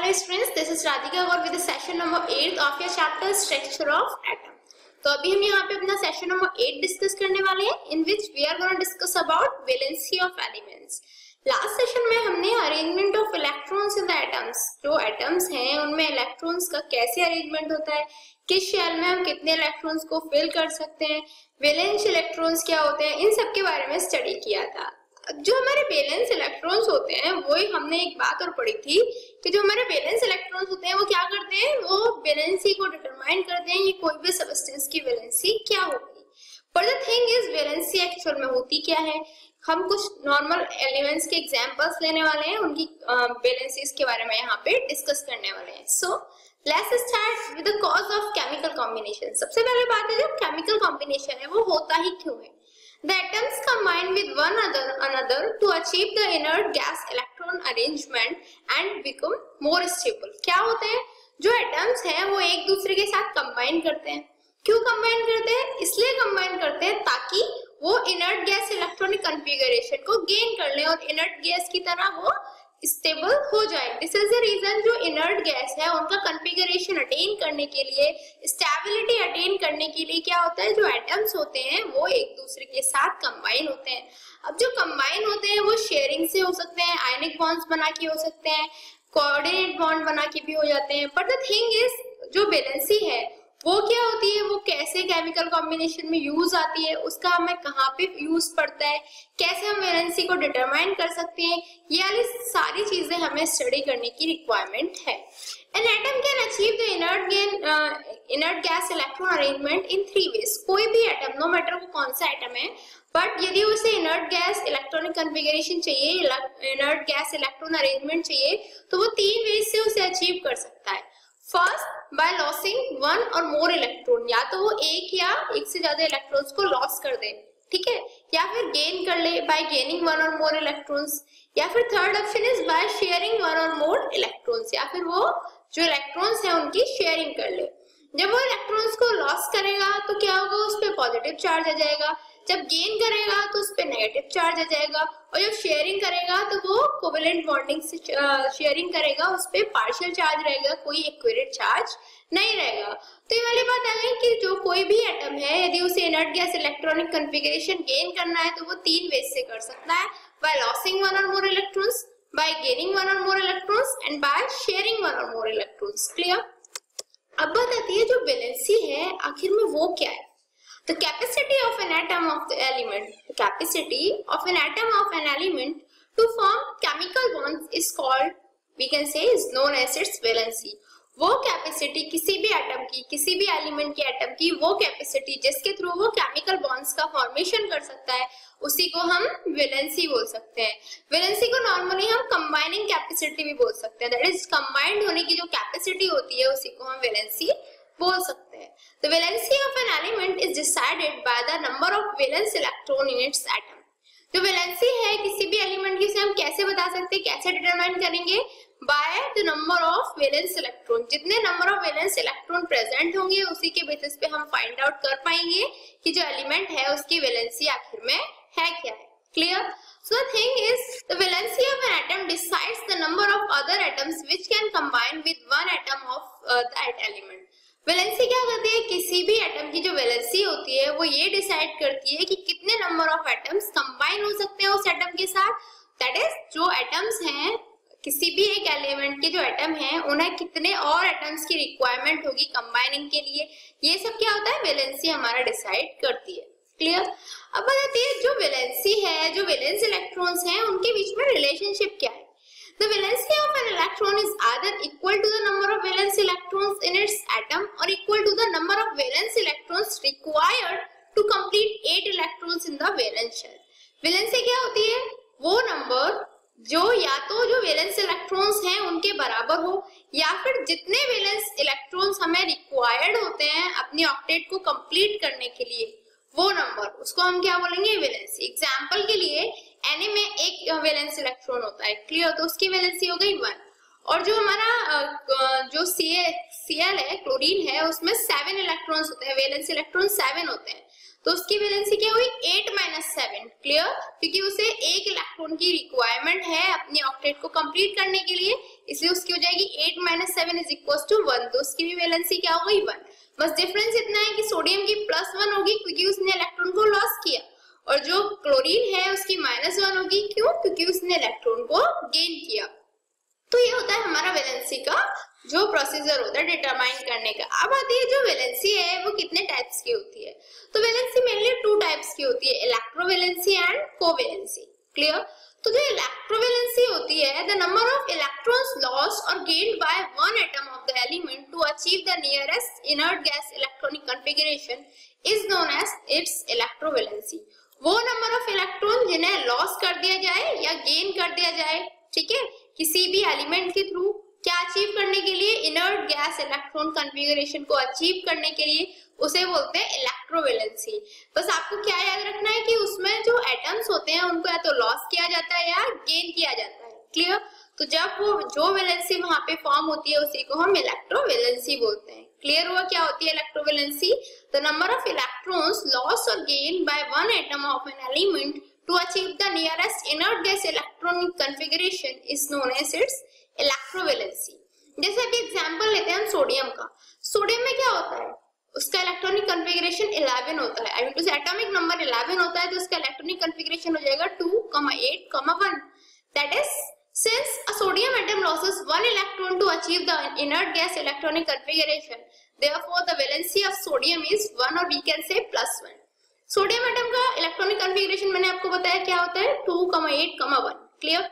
Hello students, this is Radhika Gaur with the session number 8 of your chapter Structure of Atom. तो अभी हम यहाँ पे अपना सेशन नंबर 8 डिस्कस करने वाले हैं, in which we are going to discuss about valency of elements. Last session में हमने arrangement of electrons in the atoms, जो एटम्स हैं उनमें इलेक्ट्रॉन्स का कैसे अरेंजमेंट होता है, किस शेल में हम कितने इलेक्ट्रॉन्स को फिल कर सकते हैं, वैलेंस इलेक्ट्रॉन्स क्या होते हैं, इन सब के बारे में स्टडी किया था. जो हमारे वैलेंस इलेक्ट्रॉन्स होते हैं वही हमने एक बात और पढ़ी थी कि जो हमारे वैलेंस इलेक्ट्रॉन्स होते हैं वो क्या करते हैं, वो वैलेंसी को डिटरमाइन करते हैं कि कोई भी सब्सटेंस की वैलेंसी क्या होगी. पर the thing is valency actual में होती क्या है. हम कुछ नॉर्मल एलिमेंट्स के एग्जांपल्स लेने वाले हैं, उनकी वैलेंसीज के बारे में यहाँ पे डिस्कस करने वाले हैं. So let's start with the cause of chemical combination. सबसे पहले बात है जो केमिकल कॉम्बिनेशन है वो होता ही क्यों है. The atoms combine with one another to achieve the inert gas electron arrangement and become more stable. क्या होते हैं, जो एटम्स हैं वो एक दूसरे के साथ कंबाइन करते हैं. क्यों कंबाइन करते हैं, इसलिए कंबाइन करते हैं ताकि वो इनर्ट गैस इलेक्ट्रॉनिक कॉन्फ़िगरेशन को गेन कर ले और इनर्ट गैस की तरह वो स्टेबल हो जाए. दिस इज द रीजन जो इनर्ट गैस है उनका कॉन्फ़िगरेशन अटेन करने के लिए, स्टेबिलिटी अटेन करने के लिए क्या होता है, जो एटम्स होते हैं वो एक दूसरे के साथ कंबाइन होते हैं. अब जो कंबाइन होते हैं वो शेयरिंग से हो सकते हैं, आयनिक बॉन्ड्स बना के हो सकते हैं, कोऑर्डिनेट बॉन्ड बना के भी हो जाते हैं. बट द थिंग इज जो वैलेंसी है वो क्या होती है, वो कैसे केमिकल कॉम्बिनेशन में यूज आती है, उसका हमें कहाँ पे यूज पड़ता है, कैसे हम वैलेंसी को डिटरमाइन कर सकते हैं, ये वाली सारी चीजें हमें स्टडी करने की रिक्वायरमेंट है. An atom can achieve the inert gas electron arrangement in three ways. कोई भी एटम, नो मैटर वो कौन सा एटम है, बट यदि उसे इनर्ट गैस इलेक्ट्रॉनिक कॉन्फ़िगरेशन चाहिए, इनर्ट गैस इलेक्ट्रॉन अरेंजमेंट चाहिए, तो वो तीन वेज से उसे अचीव कर सकता है. फर्स्ट, बाय लॉसिंग वन और मोर इलेक्ट्रॉन, या तो वो एक या एक से ज्यादा इलेक्ट्रॉन्स को लॉस कर दे, ठीक है, या फिर गेन कर ले बाय गेनिंग वन और मोर इलेक्ट्रॉन्स, या फिर third option is by sharing one और मोर इलेक्ट्रॉन्स, या फिर वो जो इलेक्ट्रॉन्स है उनकी शेयरिंग कर ले. जब वो इलेक्ट्रॉन्स को लॉस करेगा तो क्या होगा, उस पर पॉजिटिव चार्ज आ जाएगा, जब गेन करेगा तो उस पर नेगेटिव चार्ज आ जाएगा, और जब शेयरिंग करेगा तो वो कोवेलेंट बॉन्डिंग से शेयरिंग करेगा, उस पर पार्शियल चार्ज रहेगा, कोई इक्विवेलेंट चार्ज नहीं रहेगा. तो ये वाली बात आ गई कि जो कोई भी एटम है यदि उसे inert gas electronic configuration gain करना है तो वो तीन वेज से कर सकता है, बाय लॉसिंग वन और मोर electrons, by gaining one or more electrons and by sharing one or more electrons. Clear? अब बात आती है जो वैलेंसी है आखिर में वो क्या है. The capacity of an atom of the element, the capacity of an atom of an element to form chemical bonds is called, we can say, is known as its valency. वो capacity किसी भी atom की, किसी भी element के atom की वो capacity जिसके थ्रू वो केमिकल बॉन्ड्स का फॉर्मेशन कर सकता है, उसी को हम वैलेंसी बोल सकते हैं. वैलेंसी को नॉर्मली हम कंबाइनिंग कैपेसिटी भी बोल सकते हैं, दैट इज कंबाइंड होने की जो कैपेसिटी होती है उसी को हम वैलेंसी बोल सकते हैं. The valency of an element is decided by the number of valence electron in its atom. जो वैलेंसी है किसी भी एलिमेंट की, उसे हम कैसे बता सकते हैं, कैसे डिटरमाइन करेंगे, by the number of valence electron. जितने number of valence electron present होंगे उसी के बेसिस पे हम फाइंड आउट कर पाएंगे कि जो एलिमेंट है उसकी वैलेंसी आखिर में है क्या है. Clear? So the thing is the valency of an atom decides the number of other atoms which can combine with one atom of that element. Valency क्या करती है, किसी भी एटम की जो वैलेंसी होती है वो ये डिसाइड करती है कि कितने नंबर ऑफ एटम्स कंबाइन हो सकते हैं उस एटम के साथ. दैट इज जो एटम्स हैं, किसी भी एक एलिमेंट के जो एटम हैं उन्हें कितने और एटम्स की रिक्वायरमेंट होगी कंबाइनिंग के लिए, ये सब क्या होता है, वैलेंसी हमारा डिसाइड करती है. क्लियर? अब बताते हैं जो वैलेंसी है, जो वैलेंस इलेक्ट्रॉन्स हैं उनके बीच में रिलेशनशिप क्या है. The valency of an electron is either equal to the number of valence electrons in its atom or equal to the number of valence electrons required to complete 8 electrons in the valence shell. Valency क्या होती है, वो number जो या तो जो valence electrons हैं उनके बराबर हो, या फिर जितने वैलेंस इलेक्ट्रॉन्स हमें रिक्वायर्ड होते हैं अपनी ऑक्टेट को कंप्लीट करने के लिए, वो नंबर, उसको हम क्या बोलेंगे, वैलेंसी. एग्जांपल के लिए Na में एक वैलेंस इलेक्ट्रॉन होता है, क्लियर, तो उसकी वैलेंसी हो गई 1. और जो हमारा जो Cl है, क्लोरीन है, उसमें 7 इलेक्ट्रॉन्स होते हैं, वैलेंस इलेक्ट्रॉन 7 होते हैं, तो उसकी वैलेंसी क्या हुई 8 - 7। क्लियर, क्योंकि उसे एक इलेक्ट्रॉन की रिक्वायरमेंट है अपने ऑक्टेट को कंप्लीट करने के लिए, इसलिए उसकी हो जाएगी 8 - 7 = 1। तो उसकी भी वैलेंसी क्या हो गई 1। बस डिफरेंस इतना है कि सोडियम की +1 होगी क्योंकि उसने इलेक्ट्रॉन को लॉस किया, और जो क्लोरीन है उसकी -1 होगी। क्यों? क्योंकि उसने इलेक्ट्रॉन को गेन किया। तो ये होता है हमारा वैलेंसी का जो प्रोसीजर होता है डिटरमाइन करने का। अब आती है जो वैलेंसी है वो कितने टाइप्स की होती है। तो वैलेंसी मेनली 2 टाइप्स की होती है, इलेक्ट्रोवैलेंसी एंड कोवैलेंसी। क्लियर, तो जो इलेक्ट्रोवैलेंसी होती है, the number of electrons lost और gained by one atom of the element to achieve the nearest inert gas electronic configuration is known as its electrovalency. वो number of electron जिन्हें loss कर दिया जाए या गेन कर दिया जाए, ठीक है, किसी भी एलिमेंट के थ्रू, क्या अचीव करने के लिए, इनर्ट गैस इलेक्ट्रॉन कॉन्फ़िगरेशन को अचीव करने के लिए, उसे बोलते हैं इलेक्ट्रोवैलेंसी। बस आपको क्या याद रखना है कि उसमें जो एटम्स होते हैं उनको या तो लॉस किया जाता है या गेन किया जाता है। क्लियर, तो जब वो जो वैलेंसी वहां पे फॉर्म होती है उसी को हम इलेक्ट्रोवैलेंसी बोलते हैं। क्लियर हुआ क्या होती है electrovalency? The number of electrons loss और gain by one atom of an element to achieve the nearest inert gas electronic configuration is known as its electrovalency। जैसे अभी एग्जांपल लेते हैं हम सोडियम का। सोडियम में क्या होता है, उसका इलेक्ट्रॉनिक कॉन्फ़िगरेशन 11 होता है, आई मीन टू से एटॉमिक नंबर 11 होता है, तो उसका इलेक्ट्रॉनिक कॉन्फ़िगरेशन हो जाएगा 2, 8, 1। That is since a sodium atom loses one electron to achieve the inert gas electronic configuration, therefore the valency of sodium is 1 or we can say +1। Sodium atom का electronic configuration मैंने आपको बताया क्या होता है 2, 8, 1। Clear,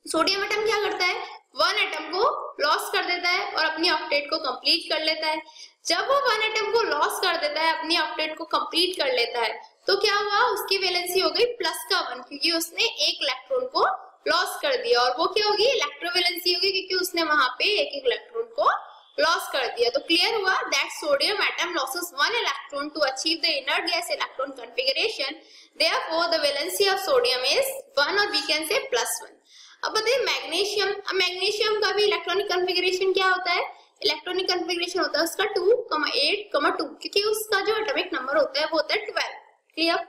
sodium atom क्या करता है, वन एटम को लॉस कर देता है और अपनी ऑक्टेट को कंप्लीट कर लेता है। जब वो वन एटम को लॉस कर देता है, अपनी ऑक्टेट को कंप्लीट कर लेता है, तो क्या हुआ, उसकी वैलेंसी हो गई +1 क्योंकि उसने एक इलेक्ट्रॉन को लॉस कर दिया, और वो क्या होगी, इलेक्ट्रोवैलेंसी होगी क्योंकि उसने वहां पे एक इलेक्ट्रॉन को लॉस कर दिया। तो क्लियर हुआ that sodium atom loses one electron to achieve the inert gas electron configuration, therefore the valency of sodium is 1 और वी कैन से +1। अब बताइए मैग्नीशियम। अब मैग्नीशियम का भी इलेक्ट्रॉनिक कॉन्फ़िगरेशन क्या होता है, इलेक्ट्रॉनिक कॉन्फ़िगरेशन होता है उसका 2, 8, 2 क्योंकि उसका जो एटॉमिक नंबर होता है वो होता है 12। Clear,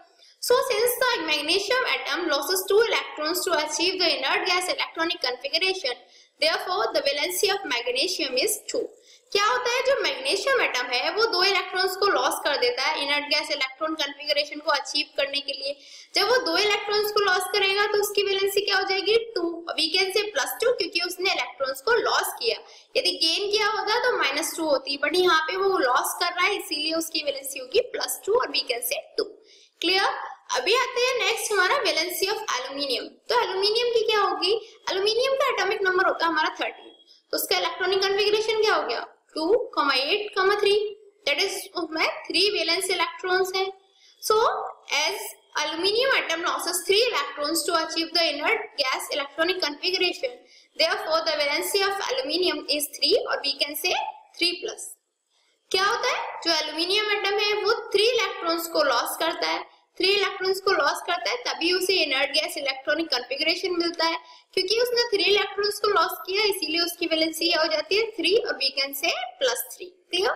so since the magnesium atom loses 2 electrons to achieve the inert gas electronic configuration, therefore the valency of magnesium is 2। क्या होता है, जो मैग्नीशियम एटम है वो 2 इलेक्ट्रॉन्स को लॉस कर देता है इनर्ट गैस इलेक्ट्रॉन कॉन्फ़िगरेशन को अचीव करने के लिए। जब वो 2 इलेक्ट्रॉन्स को लॉस करेगा तो उसकी वैलेंसी क्या हो जाएगी 2, वी कैन से +2 क्योंकि उसने इलेक्ट्रॉन्स को लॉस किया। यदि गेन किया होता तो -2 होती, बट यहाँ पे वो लॉस कर रहा है इसीलिए उसकी वैलेंसी होगी +2 और वी कैन से 2। क्लियर, अभी आते हैं नेक्स्ट हमारा वैलेंसी ऑफ एल्युमिनियम। तो एल्युमिनियम की क्या होगी, एल्युमिनियम का एटॉमिक नंबर होता है हमारा 13, तो उसका इलेक्ट्रॉनिक कॉन्फ़िगरेशन क्या हो गया 2, 8, 3। दैट इज उसमें 3 वैलेंस इलेक्ट्रॉन्स हैं। So as aluminium atom loses 3 electrons to achieve the inert gas electronic configuration, therefore the valency of aluminium is 3 और वी कैन से 3+। क्या होता है, जो एल्युमिनियम एटम है वो 3 इलेक्ट्रॉन्स को लॉस करता है, 3 इलेक्ट्रॉन्स को लॉस करता है तभी उसे इनर्ट गैस इलेक्ट्रॉनिक कॉन्फ़िगरेशन मिलता है। क्योंकि उसने 3 इलेक्ट्रॉन्स को लॉस किया इसीलिए उसकी वैलेंसी हो जाती है 3 और वी कैन से +3। क्लियर,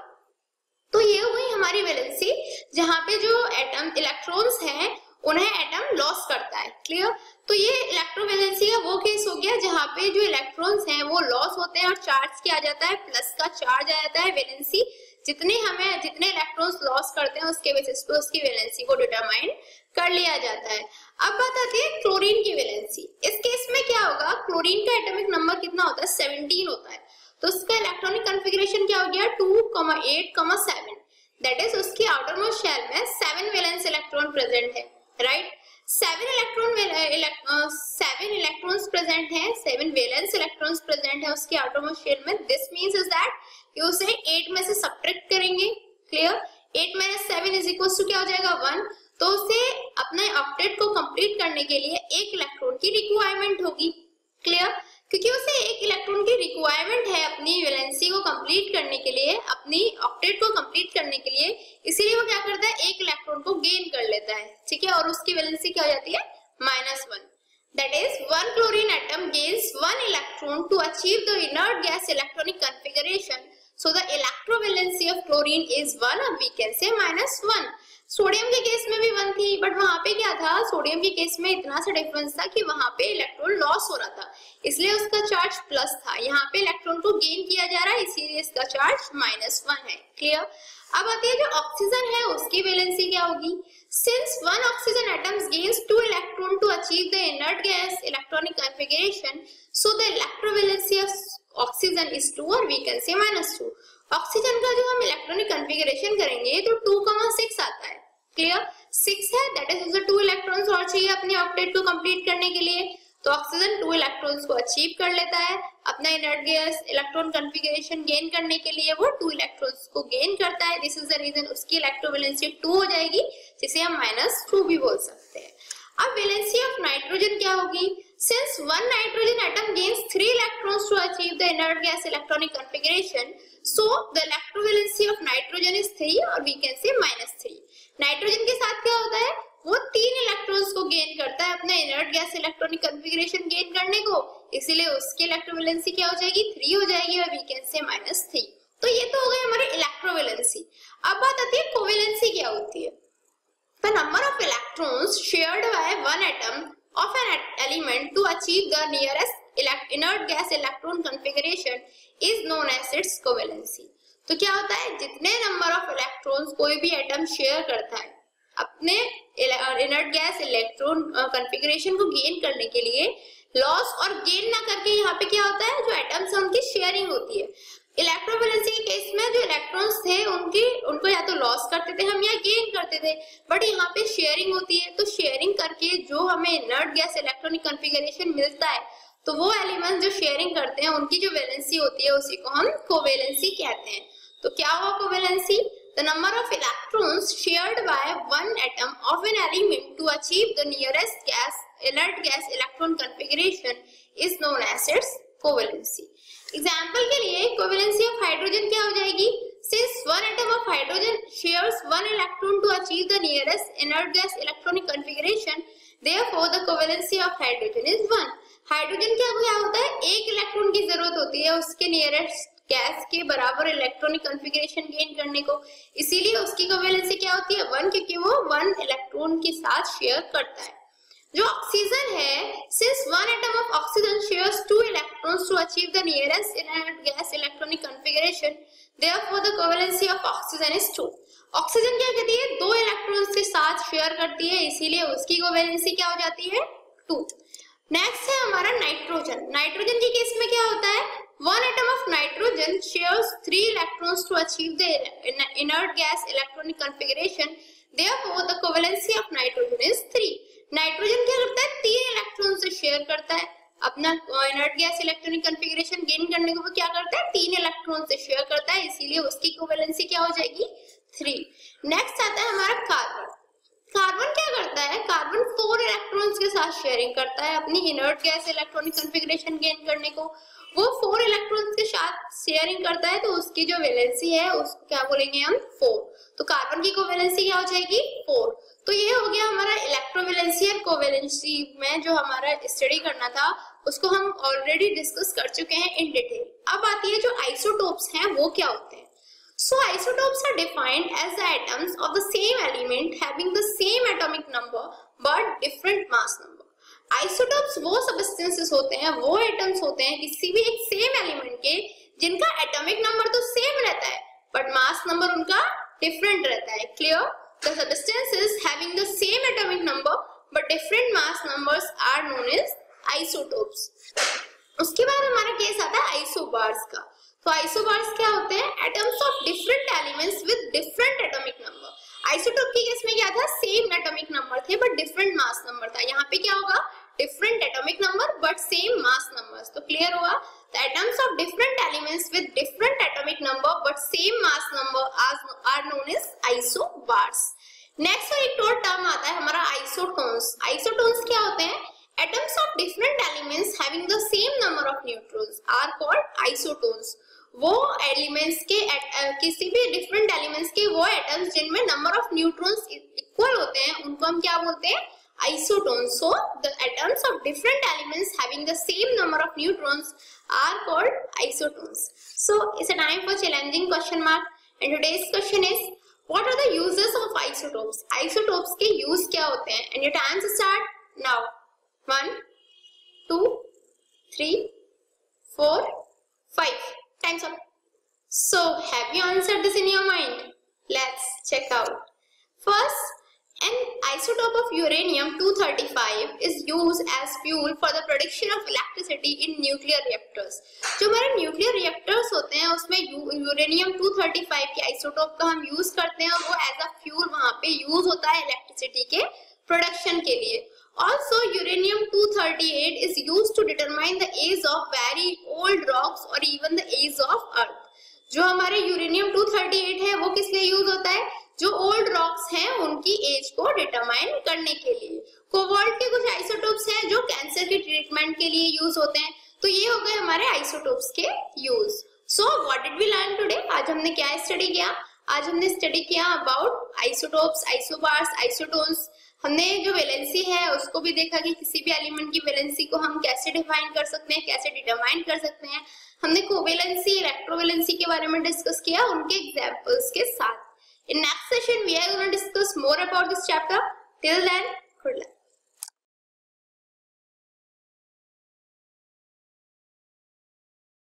तो ये हुई हमारी वैलेंसी जहां पे जो एटम इलेक्ट्रॉन्स हैं उन्हें एटम लॉस करता है। क्लियर, तो ये इलेक्ट्रोवैलेंसी का वो केस हो गया जहां पे जो इलेक्ट्रॉन्स हैं वो लॉस होते हैं और चार्ज किया जाता है, प्लस का चार्ज आ जाता है। वैलेंसी जितने इलेक्ट्रॉन्स लॉस करते हैं उसके बेसिस पे उसकी वैलेंसी को डिटरमाइन कर लिया जाता है। अब बात आती है क्लोरीन की वैलेंसी। इस केस में क्या होगा, क्लोरीन का एटॉमिक नंबर कितना होता है 17 होता है, तो उसका इलेक्ट्रॉनिक कॉन्फ़िगरेशन क्या हो गया 2, 8, 7। दैट इज उसकी आउटर मोस्ट शेल में 7 वैलेंस इलेक्ट्रॉन प्रेजेंट है, राइट। 7 इलेक्ट्रॉन्स प्रेजेंट हैं, 7 वैलेंस इलेक्ट्रॉन्स प्रेजेंट है उसकी आउटर मोस्ट शेल में। दिस मींस इज दैट कि उसे 8 में से सब्ट्रैक्ट करेंगे। क्लियर, 8 - 7 इज इक्वल टू क्या हो जाएगा 1। तो उसे अपने ऑक्टेट को कंप्लीट करने के लिए 1 इलेक्ट्रॉन की रिक्वायरमेंट होगी। क्लियर, क्योंकि उसे 1 इलेक्ट्रॉन की रिक्वायरमेंट है अपनी वैलेंसी को कंप्लीट करने के लिए, अपनी ऑक्टेट को कंप्लीट करने के लिए, इसीलिए वो क्या करता है 1 इलेक्ट्रॉन को गेन कर लेता है। ठीक है, और उसकी वैलेंसी क्या हो जाती है -1। That is, one chlorine atom gains 1 electron to achieve the inert gas electronic configuration. So the electrovalency of chlorine is 1 or we can say -1. Sodium के केस में भी 1 थी, बट वहां पे क्या था, सोडियम के केस में इतना सा डिफरेंस था कि वहां पे इलेक्ट्रॉन लॉस हो रहा था, इसलिए उसका चार्ज प्लस था। यहाँ पे इलेक्ट्रॉन को गेन किया जा रहा है, इसीलिए इसका चार्ज -1 है। क्लियर। अब आती है जो ऑक्सीजन है उसकी वैलेंसी क्या होगी। Since one oxygen atoms gains 2 electron to achieve the inert gas electronic configuration, so the electrovalency of oxygen is 2 और वी कैन से -2। ऑक्सीजन का जो हम इलेक्ट्रॉनिक कॉन्फ़िगरेशन करेंगे तो 2,6 आता है। क्लियर। 6 है, दैट इज उसे 2 इलेक्ट्रॉन्स और चाहिए अपने ऑक्टेट को कंप्लीट करने के लिए, तो ऑक्सीजन 2 इलेक्ट्रॉन्स को अचीव कर लेता है। अपना inert gas electron configuration gain करने के लिए वो 2 इलेक्ट्रॉन्स को गेन करता है। दिस इज द रीजन उसकी इलेक्ट्रोवैलेंसी 2 हो जाएगी, जिसे हम -2 भी बोल सकते हैं। अब वैलेंसी ऑफ नाइट्रोजन क्या होगी। Since one nitrogen atom gains 3 electrons to achieve the inert gas electronic configuration, so the electrovalency of nitrogen is 3 और we can say -3। नाइट्रोजन के साथ क्या होता है, वो 3 इलेक्ट्रॉन्स को गेन करता है अपना inert gas electronic configuration gain करने को, इसीलिए उसकी इलेक्ट्रोवैलेंसी क्या हो जाएगी, 3 हो जाएगी और we can say -3। तो ये तो हो गई हमारी इलेक्ट्रोवैलेंसी। अब बात आती है कोवैलेंसी क्या होती है। The number of electrons shared by one atom of an element to achieve the nearest inert gas electron configuration is known as its covalency। तो क्या होता है, जितने नंबर ऑफ इलेक्ट्रॉन्स कोई भी एटम शेयर करता है अपने इनर्ट गैस इलेक्ट्रॉन कॉन्फ़िगरेशन को गेन करने के लिए, लॉस और गेन ना करके यहाँ पे क्या होता है, जो एटम्स है उनकी शेयरिंग होती है। इलेक्ट्रोवैलेंसी के केस में जो इलेक्ट्रॉन्स थे उनको या तो लॉस करते थे हम या गेन करते थे, बट यहाँ पे शेयरिंग होती है। तो शेयरिंग करके जो हमें इनर्ट गैस इलेक्ट्रॉनिक कॉन्फ़िगरेशन मिलता है, तो वो एलिमेंट्स जो शेयरिंग करते हैं उनकी जो वैलेंसी होती है उसी को हम कोवैलेंसी कहते हैं। तो क्या हुआ covalency, the number of electrons shared by one atom of an element to achieve the nearest gas inert gas electron configuration is known as its covalency. Example के लिए कोवैलेंसी ऑफ हाइड्रोजन क्या हो जाएगी, since one atom of hydrogen shares 1 electron to achieve the nearest inert gas electronic configuration, therefore the covalency of hydrogen is 1। Hydrogen क्या होता है, 1 electron की जरूरत होती है उसके नियरेस्ट गैस के बराबर इलेक्ट्रॉनिक कॉन्फ़िगरेशन गेन करने को, इसीलिए उसकी कोवैलेंसी क्या होती है 1, क्योंकि वो 1 इलेक्ट्रॉन के साथ शेयर करता है। जो ऑक्सीजन है, since one atom of oxygen shares 2 electrons to achieve the nearest inert gas electronic configuration, therefore the covalency of oxygen is 2। Oxygen क्या करती है, 2 इलेक्ट्रॉन्स के साथ शेयर करती है, इसीलिए उसकी कोवैलेंसी क्या हो जाती है 2। नेक्स्ट है हमारा नाइट्रोजन। नाइट्रोजन के केस में क्या होता है, one atom of nitrogen shares 3 electrons to achieve the inert gas electronic configuration, therefore the covalency of nitrogen is 3। Nitrogen क्या करता है, 3 इलेक्ट्रॉन से शेयर करता है अपना inert gas electronic configuration gain करने को, वो क्या करता है 3 इलेक्ट्रॉन से शेयर करता है, इसीलिए उसकी कोवैलेंसी क्या हो जाएगी 3। नेक्स्ट आता है हमारा कार्बन। कार्बन क्या करता है, कार्बन 4 इलेक्ट्रॉन्स के साथ शेयरिंग करता है अपनी inert gas electronic configuration gain करने को। वो 4 इलेक्ट्रॉन्स के साथ शेयरिंग करता है, तो उसकी जो वैलेंसी है उसको क्या बोलेंगे हम 4। तो कार्बन की कोवैलेंसी क्या हो जाएगी 4। तो ये हो गया हमारा इलेक्ट्रोवैलेंसी और कोवैलेंसी में जो हमारा स्टडी करना था उसको हम ऑलरेडी डिस्कस कर चुके हैं इन डिटेल। अब आती है जो आइसोटोप्स हैं वो क्या होते हैं। So isotopes are defined as the atoms of the same element having the same atomic number but different mass number। Isotopes वो substances होते हैं, वो atoms होते हैं किसी भी एक same element के जिनका atomic number तो same रहता है but mass number उनका different रहता है। Clear? The substances having the same atomic number but different mass numbers are known as isotopes। उसके बाद हमारा केस आता है आइसोबार्स का। तो आइसोबार्स क्या होते हैं, atoms of different elements with different atomic number. Isotope के केस में क्या था, सेम एटॉमिक नंबर थे बट डिफरेंट मास नंबर था। यहाँ पे क्या होगा, different atomic number but same mass numbers. तो क्लियर होगा, the atoms of different elements with different atomic number but same mass number are known as isobars. Next एक और टर्म आता है हमारा आइसोटोन्स। आइसोटोन्स क्या होते हैं, atoms of different elements having the same number of neutrons are called isotones. वो elements के किसी भी डिफरेंट एलिमेंट्स के वो एटम्स जिनमें नंबर ऑफ न्यूट्रॉन्स इक्वल होते हैं उनको हम क्या बोलते हैं, isotones. So the atoms of different elements having the same number of neutrons are called isotones. So it's a time for challenging question mark and today's question is What are the uses of isotopes? Isotopes के use क्या होते हैं? And your time start now. 1, 2, 3, 4, 5. Time's up. So have you answered this in your mind? Let's check out. First, an isotope of uranium-235 is used as fuel for the production of electricity in nuclear reactors. जो हमारे nuclear reactors होते हैं उसमें यूरेनियम-235 के isotope का हम use करते हैं और वो एज अ फ्यूल वहां पे यूज होता है इलेक्ट्रिसिटी के प्रोडक्शन के लिए. Also, uranium-238 is used to determine the age of very old rocks or even the age of Earth. जो हमारे यूरेनियम-238 है वो किस लिए यूज होता है? जो ओल्ड रॉक्स हैं उनकी एज को डिटरमाइन करने के लिए. कोबाल्ट के कुछ आइसोटोप्स हैं जो कैंसर के ट्रीटमेंट के लिए यूज होते हैं. तो ये हो गए हमारे आइसोटोप्स के use. So what did we learn today? आज हमने क्या स्टडी किया? आज हमने स्टडी किया अबाउट आइसोटोप्स, आइसोबार्स, आइसोटोन्स. हमने जो वैलेंसी है उसको भी देखा कि किसी भी एलिमेंट की वैलेंसी को हम कैसे डिफाइन कर सकते हैं, कैसे डिटरमाइन कर सकते हैं. हमने कोवैलेंसी, इलेक्ट्रोवैलेंसी के बारे में डिस्कस किया उनके एग्जांपल्स के साथ. In next session, we are going to discuss more about this chapter. Till then, good luck.